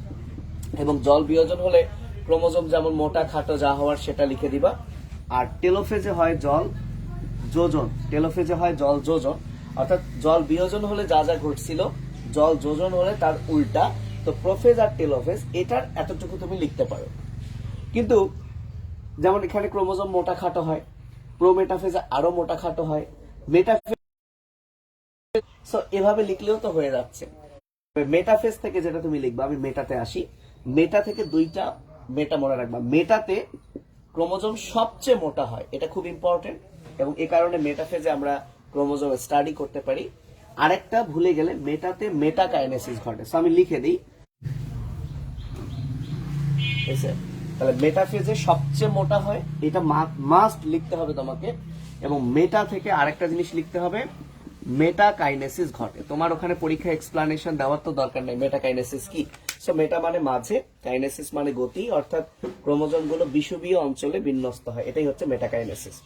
এবং জল বিয়োজন হলে ক্রোমোজোম যেমন মোটা খাটো যা হওয়ার সেটা লিখে দিবা। আর টেলোফেজে হয় জল যোজন, অর্থাৎ জল বিয়োজন হলে যা যা ঘটছিল, জল যোজন হলে তার উল্টা। তো প্রোফেজ আর টেলোফেজ এটার এতটুকু তুমি লিখতে পারো। কিন্তু যেমন এখানে ক্রোমোজোম মোটা খাটো হয়, প্রোমেটাফেজে আরো মোটা খাটো হয়, মেটাফেজ, সো এভাবে লিখলেও তো হয়ে যাচ্ছে। মেটাফেজ থেকে যেটা তুমি লিখবা, আমি মেটাতে আসি। মেটা থেকে দুইটা মেটা মনে রাখবা। মেটাতে ক্রোমোজোম সবচেয়ে মোটা হয়, এটা খুব ইম্পর্টেন্ট, এবং এই কারণে মেটাফেজে আমরা ক্রোমোজোম স্টাডি করতে পারি। আরেকটা ভুলে গেলে, মেটাতে মেটাকাইনেসিস ঘটে। সো আমি লিখে দিই, তাহলে মেটাফেজে সবচেয়ে মোটা হয়, এটা মাস্ট লিখতে হবে তোমাকে। এবং মেটা থেকে আরেকটা জিনিস লিখতে হবে, মেটাকাইনেসিস ঘটে। তোমার ওখানে পরীক্ষা এক্সপ্লানেশন দেওয়ার তো দরকার নেই মেটাকাইনেসিস কি। সো মেটা মানে মাঝে, কাইনেসিস মানে গতি, অর্থাৎ ক্রোমোজোম গুলো বিষুবীয় অঞ্চলে বিন্যস্ত হয়, এটাই হচ্ছে মেটাকাইনেসিস।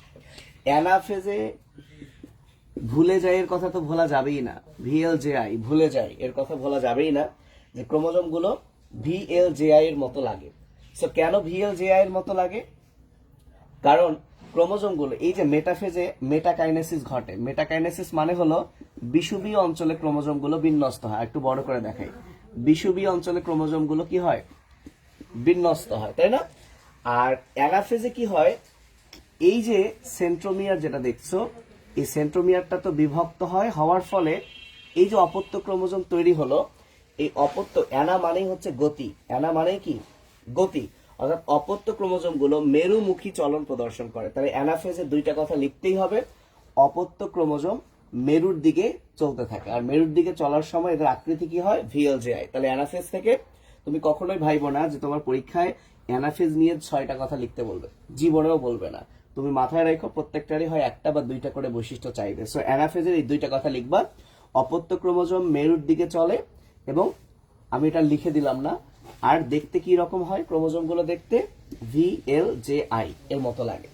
অ্যানাফেজে ভুলে যায় এর কথা তো ভোলা যাবেই না, ভিএলজেআই ভুলে যায় এর কথা ভোলা যাবেই না, যে ক্রোমোজোম গুলো ভিএলজেআই এর মতো লাগে। সো কেন ভিএলজেআই এর মতো লাগে? কারণ ক্রোমোজোম গুলো এই যে মেটাফেজে মেটাকাইনেসিস ঘটে, মেটাকাইনেসিস মানে হলো বিষুবীয় অঞ্চলে ক্রোমোজোম গুলো বিন্যস্ত হয়। একটু বড় করে দেখাই, বিষুবীয় অঞ্চলে ক্রোমোজোম গুলো কি হয়? বিন্যস্ত হয়, তাই না? আর অ্যানাফেজে কি হয়, এই যে সেন্ট্রোমিয়ার যেটা দেখছো, এই সেন্ট্রোমিয়ারটা তো বিভক্ত হয়, হওয়ার ফলে এই যে অপত্য ক্রোমোজোম তৈরি হলো, এই অপত্য, অ্যানা মানেই হচ্ছে গতি, অ্যানা মানে কি? গতি, অর্থাৎ অপত্য ক্রোমোজোম গুলো মেরুমুখী চলন প্রদর্শন করে। তাহলে অ্যানাফেজে দুইটা কথা লিখতেই হবে, অপত্য ক্রোমোজোম মেরুর দিকে চলতে থাকে, আর মেরুর দিকে চলার সময় এদের আকৃতি কি হয়? ভিএলজেআই। তাহলে অ্যানাফেজ থেকে তুমি কখনোই ভাইবো না যে তোমার পরীক্ষায় অ্যানাফেজ নিয়ে 6টা কথা লিখতে বলবে, জীবনেও বলবে না। তুমি মাথায় রাখো, প্রত্যেকটারই হয় একটা বা দুইটা করে বৈশিষ্ট্য চাইবে। সো অ্যানাফেজের এই দুইটা কথা লিখবা, অপত্য ক্রোমোজোম মেরুর দিকে চলে, এবং আমি এটা লিখে দিলাম না। আর দেখতে কি রকম হয় ক্রোমোজোম গুলো? দেখতে ভিএলজেআই এর মতো লাগে।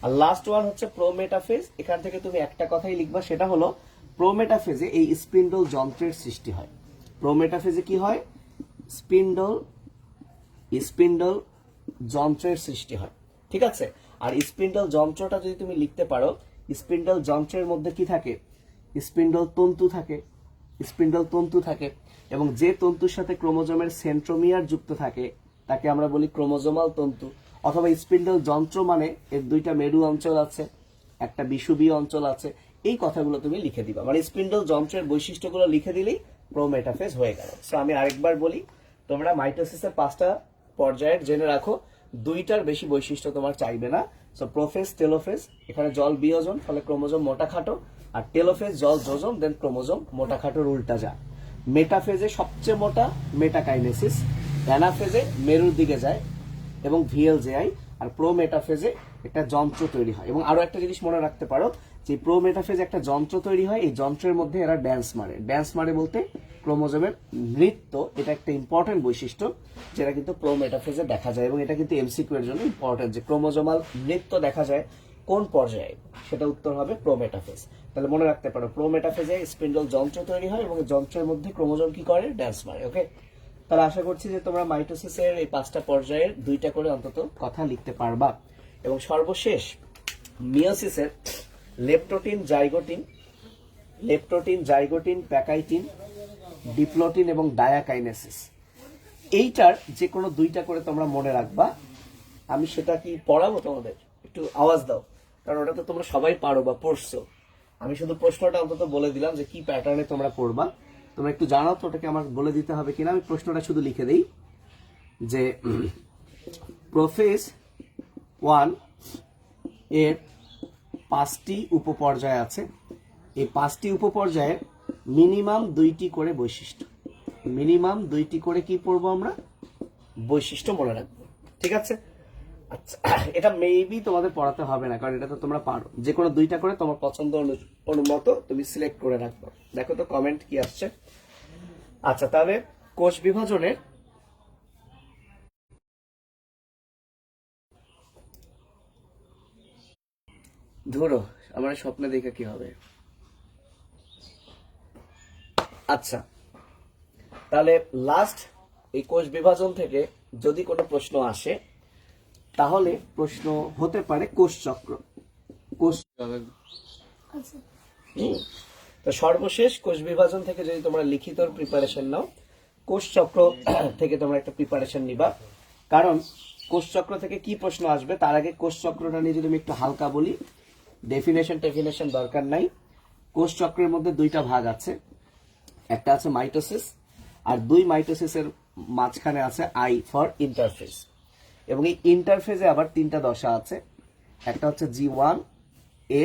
আর লাস্ট ওয়ান হচ্ছে প্রোমেটাফেজ। এখান থেকে তুমি একটা কথাই লিখবা, সেটা হলো প্রোমেটাফেজে এই স্পিন্ডল যন্ত্রের সৃষ্টি হয়। প্রোমেটাফেজে কি হয়? স্পিন্ডল যন্ত্রের সৃষ্টি হয়, ঠিক আছে? আর স্পিন্ডল যন্ত্রটা যদি তুমি লিখতে পারো, স্পিন্ডল যন্ত্রের মধ্যে কি থাকে? স্পিন্ডল তন্তু থাকে, এবং যে তন্তুর সাথে ক্রোমোজোমের সেন্ট্রোমিয়ার যুক্ত থাকে তাকে আমরা বলি ক্রোমোজোমাল তন্তু। অথবা স্পিন্ডল যন্ত্র মানে এর দুইটা মেরু অঞ্চল আছে, একটা বিষুবীয় অঞ্চল আছে। এই কথাগুলো তুমি লিখে দিবা, মানে স্পিন্ডল যন্ত্রের বৈশিষ্ট্যগুলো লিখে দিলেই প্রোমেটাফেজ হয়ে গেল। সো আমি আরেকবার বলি, তোমরা মাইটোসিসের 5টা পর্যায়ের জেনে রাখো, 2টার বেশি বৈশিষ্ট্য তোমার চাইবে না। সো প্রোফেজ, টেলোফেজ, এখানে জল বিয়োজন ফলে ক্রোমোজোম মোটা খাটো, আর টেলোফেজ জল যোজন, দেন ক্রোমোজোম মোটা খাটোর উল্টা যা। মেটাফেজে সবচেয়ে মোটা, মেটাকাইনেসিস। অ্যানাফেজে মেরুর দিকে যায় এবং ভিএলজেআই। আর প্রোমেটাফেজে একটা যন্ত্র তৈরি হয়। এবং আরো একটা জিনিস মনে রাখতে পারো, যে প্রোমেটাফেজে একটা যন্ত্র তৈরি হয়, এই যন্ত্রের মধ্যে এরা ড্যান্স মারে বলতে ক্রোমোজোমের নৃত্য, এটা একটা ইম্পর্টেন্ট বৈশিষ্ট্য যেটা কিন্তু প্রোমেটাফেজে দেখা যায়। এবং এটা কিন্তু এমসিকিউ এর জন্য ইম্পর্টেন্ট, যে ক্রোমোজোমাল নৃত্য দেখা যায় কোন পর্যায়ে, সেটা উত্তর হবে প্রোমেটাফেজ। তাহলে মনে রাখতে পারো, প্রোমেটাফেজে স্পিন্ডল যন্ত্র তৈরি হয় এবং যন্ত্রের মধ্যে ক্রোমোজোম কি করে? ড্যান্স মারে। ওকে, তাহলে আশা করছি যে তোমরা মাইটোসিসের এই 5টা পর্যায়ের 2টা করে অন্তত কথা লিখতে পারবা। এবং সর্বশেষ মিয়োসিসের লেপ্টোটিন, জাইগোটিন, প্যাকাইটিন, ডিপ্লোটিন এবং ডায়াকাইনেসিস, এইটার যে কোনো 2টা করে তোমরা মনে রাখবা। আমি সেটা কি পড়াবো তোমাদের? একটু আওয়াজ দাও, কারণ ওটা তো তোমরা সবাই পারো বা পড়ছো। আমি শুধু প্রশ্নটা অন্তত বলে দিলাম যে কি প্যাটার্নে তোমরা পড়বা। তোমরা একটু জানাও তো ওটাকে আমার বলে দিতে হবে কিনা। আমি প্রশ্নটা শুধু লিখে দেই যে প্রোফেজ 1 এর 5টি উপপর্যায় আছে। এই 5টি উপপর্যায়ের মিনিমাম 2টি করে বৈশিষ্ট্য, মিনিমাম 2টি করে কি পড়বো আমরা? বৈশিষ্ট্য মনে রাখবো, ঠিক আছে? আচ্ছা, এটা মেবি তোমাদের পড়াতে হবে না, কারণ এটা তো তোমরা পারো। যে কোনো 2টা করে তোমার পছন্দ অনুমত তুমি সিলেক্ট করে রাখবো। দেখো তো কমেন্ট কি আসছে। আচ্ছা, তাহলে কোষ বিভাজনের ধরো আমার স্বপ্নে দেখে কি হবে। আচ্ছা, তাহলে লাস্ট এই কোষ বিভাজন থেকে যদি কোনো প্রশ্ন আসে তাহলে প্রশ্ন হতে পারে কোষ চক্র। কোষ তো সর্বশেষ কোষ বিভাজন থেকে যদি তোমরা লিখিত প্রিপারেশন নাও, কোষ চক্র থেকে তোমরা একটা প্রিপারেশন নিবা। কারণ কোষ চক্র থেকে কি প্রশ্ন আসবে তার আগে কোষ চক্রটা নিয়ে যদি আমি একটু হালকা বলি, ডেফিনেশন দরকার নাই। কোষ চক্রের মধ্যে দুইটা ভাগ আছে, একটা আছে মাইটোসিস আর দুই মাইটোসিসের মাঝখানে আছে আই ফর ইন্টারফেজ, এবং এই ইন্টারফেজে আবার তিনটা দশা আছে, একটা হচ্ছে G1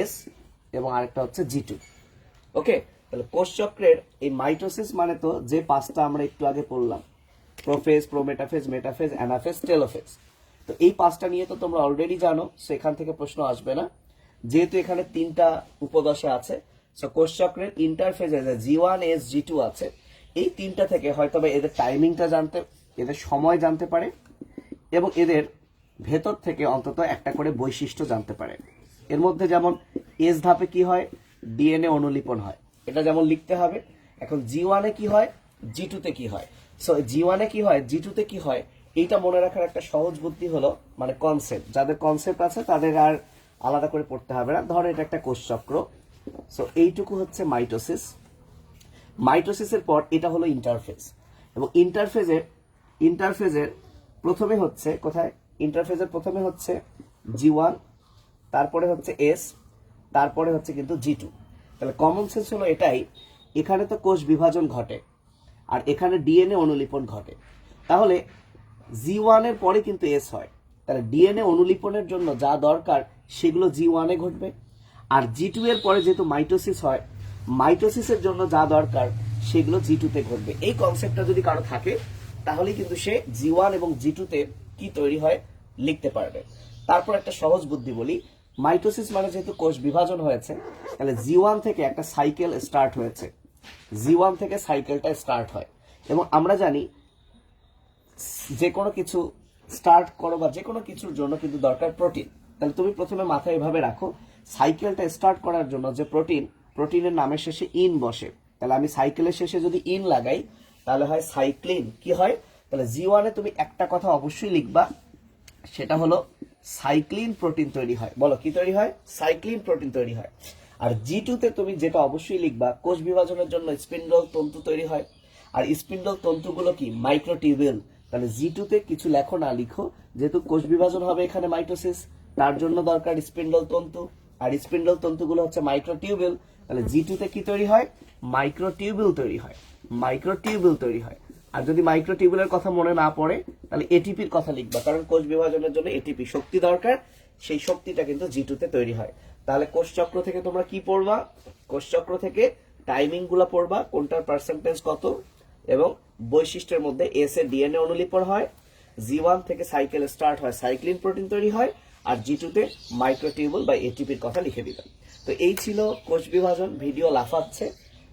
S এবং আরেকটা হচ্ছে G2। ওকে, তাহলে কোষ চক্রের এই মাইটোসিস মানে তো যে পাঁচটা আমরা একটু আগে পড়লাম, prophase, prometaphase, metaphase, anaphase, telophase. তো এই পাঁচটা নিয়ে তো তোমরা অলরেডি জানো, সেখান থেকে প্রশ্ন আসবে না যেহেতু এখানে তিনটা উপদশা আছে। সো কোষ চক্রের ইন্টারফেজে যে G1 S G2 আছে, এই তিনটা থেকে হয়তো এদের টাইমিংটা জানতে, এদের সময় জানতে পারে এবং এদের ভেতর থেকে অন্তত একটা করে বৈশিষ্ট্য জানতে পারে। এর মধ্যে যেমন এস ধাপে কি হয়, ডিএনএ অনুলিপন হয়, এটা যেমন লিখতে হবে। এখন G1 এ কি হয়, G2 তে কি হয়। সো G1 এ কি হয়, G2 তে কি হয়, এইটা মনে রাখার একটা সহজ বুদ্ধি হলো, মানে কনসেপ্ট, যাদের কনসেপ্ট আছে তাদের আর আলাদা করে পড়তে হবে না। ধরো এটা একটা কোষ চক্র, সো এইটুকু হচ্ছে মাইটোসিস। মাইটোসিসের পর এটা হলো ইন্টারফেজ, এবং ইন্টারফেজের প্রথমে হচ্ছে কোথায়, ইন্টারফেজের প্রথমে হচ্ছে G1, তারপরে হচ্ছে S, তারপরে হচ্ছে কিন্তু G2। তাহলে কমন সেন্স হলো এটাই, এখানে তো কোষ বিভাজন ঘটে আর এখানে ডিএনএ অনুলিপন ঘটে, তাহলে G1 এর পরে কিন্তু S হয়, তাহলে ডিএনএ অনুলিপনের জন্য যা দরকার সেগুলো G1 এ ঘটবে। আর G2 এর পরে যেহেতু মাইটোসিস হয়, মাইটোসিসের জন্য যা দরকার সেগুলো G2 তে ঘটবে। এই কনসেপ্টটা যদি কারো থাকে তাহলেই কিন্তু সে G1 এবং G2 তে কি তৈরি হয় লিখতে পারবে। তারপর একটা সহজ বুদ্ধি বলি, মাইটোসিস মানে যেহেতু কোষ বিভাজন হয়েছে, তাহলে G1 থেকে একটা সাইকেল স্টার্ট হয়েছে, G1 থেকে সাইকেলটা স্টার্ট হয়। এবং আমরা জানি যে কোনো কিছু স্টার্ট করো বা যে কোনো কিছুর জন্য কিন্তু দরকার প্রোটিন। তাহলে তুমি প্রথমে মাথায় এভাবে রাখো, সাইকেলটা স্টার্ট করার জন্য যে প্রোটিনের নামের শেষে ইন বসে, তাহলে আমি সাইকেলের শেষে যদি ইন লাগাই তাহলে হয় সাইক্লিন। কি হয়, তাহলে G1 এ তুমি একটা কথা অবশ্যই লিখবা, সেটা হলো সাইক্লিন প্রোটিন তৈরি হয়। বলো কি তৈরি হয়, সাইক্লিন প্রোটিন তৈরি হয়। আর G2 তে তুমি যেটা অবশ্যই লিখবা, কোষ বিভাজনের জন্য স্পিন্ডল তন্তু তৈরি হয়, আর স্পিন্ডল তন্তুগুলো কি, মাইক্রোটিউবিউল। তাহলে G2 তে কিছু লেখো না লিখো, যেহেতু কোষ বিভাজন হবে এখানে মাইটোসিস, তার জন্য দরকার স্পিন্ডল তন্তু, আর স্পিন্ডল তন্তুগুলো হচ্ছে মাইক্রোটিউবিউল। তাহলে G2 তে কি তৈরি হয়, মাইক্রোটিউবিউল তৈরি হয়, মাইক্রোটিউবিউল তৈরি হয়। আর যদি মাইক্রোটিউবিউলের কথা মনে না পড়ে তাহলে এটিপির কথা লিখবা, কারণ কোষ বিভাজনের জন্য এটিপি শক্তি দরকার, সেই শক্তিটা কিন্তু G2 তে তৈরি হয়। তাহলে কোষ চক্র থেকে তোমরা কি পড়বা, কোষ চক্র থেকে টাইমিং গুলা পড়বা, কোনটার পার্সেন্টেজ কত, এবং বৈশিষ্ট্যের মধ্যে এস এর ডিএনএ অনুলিপন হয়, G1 থেকে সাইকেল স্টার্ট হয়, সাইক্লিন প্রোটিন তৈরি হয়, আর G2 তে মাইক্রোটিউবুল বা এটিপির কথা লিখে দিলাম। তো এই ছিল কোষ বিভাজন। ভিডিও লাফাচ্ছে,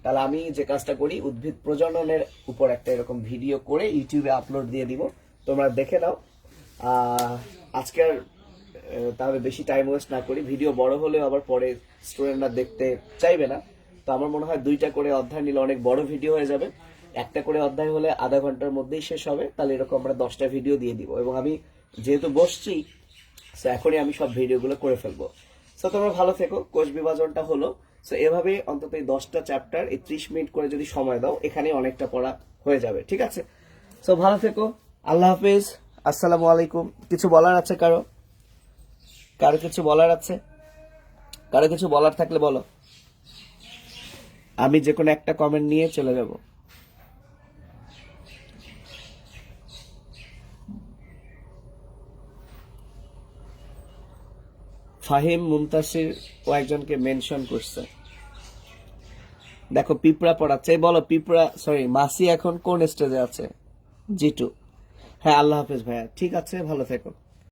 তাহলে আমি যে কাজটা করি, উদ্ভিদ প্রজননের উপর একটা এরকম ভিডিও করে ইউটিউবে আপলোড দিয়ে দিব, তোমরা দেখে নাও। আজকে আর তাহলে বেশি টাইম ওয়েস্ট না করি, ভিডিও বড় হলেও আবার পরে স্টুডেন্টরা দেখতে চাইবে না। তো আমার মনে হয় 2টা করে অধ্যায় নিলে অনেক বড় ভিডিও হয়ে যাবে, একটা করে অধ্যায় হলে আধা ঘন্টার মধ্যেই শেষ হবে। তাহলে এরকম আমরা 10টা ভিডিও দিয়ে দিব, এবং আমি যেহেতু বসছি এখনই আমি সব ভিডিওগুলো করে ফেলবো। সো তোমরা ভালো থেকো। কোষ বিভাজনটা হলো, সো এভাবে অন্তত এই 10টা চ্যাপ্টার এই 30 মিনিট করে যদি সময় দাও, এখানে অনেকটা পড়া হয়ে যাবে। ঠিক আছে, সো ভালো থেকো, আল্লাহ হাফিজ, আসসালামু আলাইকুম। কিছু বলার আছে কারো, কারো কিছু বলার আছে, কারো কিছু বলার থাকলে বলো, আমি যে কোনো একটা কমেন্ট নিয়ে চলে যাব। ফাহিম মুমতাসির ও একজনকে মেনশন করছে, দেখো পিঁপড়া পড়াচ্ছে। বলো পিঁপড়া, সরি মাসি এখন কোন স্টেজে আছে, G2। হ্যাঁ আল্লাহ হাফেজ ভাইয়া, ঠিক আছে, ভালো থেকো।